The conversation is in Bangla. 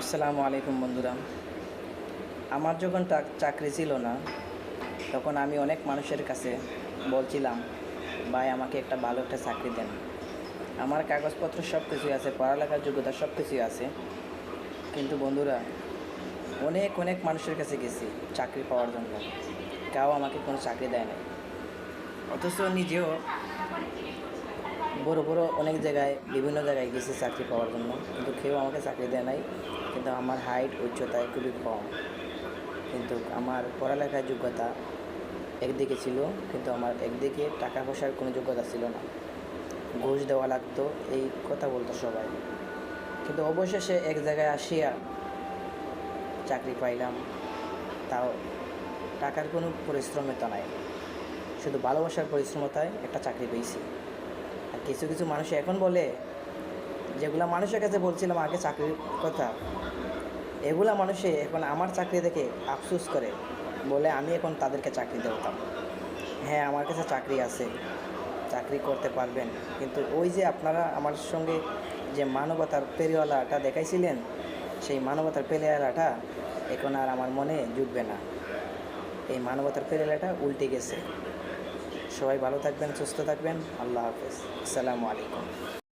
আসসালামু আলাইকুম বন্ধুরা। আমার যখন চাকরি ছিল না, তখন আমি অনেক মানুষের কাছে বলছিলাম, ভাই আমাকে একটা ভালো একটা চাকরি দেন। আমার কাগজপত্র সব কিছুই আছে, পড়ালেখার যোগ্যতা সব কিছুই আছে, কিন্তু বন্ধুরা অনেক অনেক মানুষের কাছে গেছি চাকরি পাওয়ার জন্য, কেউ আমাকে কোনো চাকরি দেয় না। অথচ নিজেও বড় বড় অনেক জায়গায় বিভিন্ন জায়গায় গেছি চাকরি পাওয়ার জন্য, কিন্তু কেউ আমাকে চাকরি দেয় নাই। কিন্তু আমার হাইট উচ্চতায় খুবই কম, কিন্তু আমার পড়ালেখার যোগ্যতা একদিকে ছিল, কিন্তু আমার একদিকে টাকা পয়সার কোনো যোগ্যতা ছিল না। ঘুষ দেওয়া লাগতো, এই কথা বলতো সবাই। কিন্তু অবশেষে এক জায়গায় আসিয়া চাকরি পাইলাম, তাও টাকার কোনো পরিশ্রমিতা নাই, শুধু ভালোবাসার পরিশ্রমতায় একটা চাকরি পেয়েছি। আর কিছু কিছু মানুষ এখন বলে, যেগুলা মানুষের কাছে বলছিলাম আগে চাকরির কথা, এগুলা মানুষে এখন আমার চাকরি দেখে আফসোস করে, বলে আমি এখন তাদেরকে চাকরি দিতাম। হ্যাঁ, আমার কাছে চাকরি আছে, চাকরি করতে পারবেন, কিন্তু ওই যে আপনারা আমার সঙ্গে যে মানবতার পেরিওয়ালাটা দেখাইছিলেন, সেই মানবতার পেরিওয়ালাটা এখন আর আমার মনে জুটবে না। এই মানবতার পেরিওয়ালাটা উল্টে গেছে। সবাই ভালো থাকবেন, সুস্থ থাকবেন। আল্লাহ হাফেজ। আসসালামু আলাইকুম।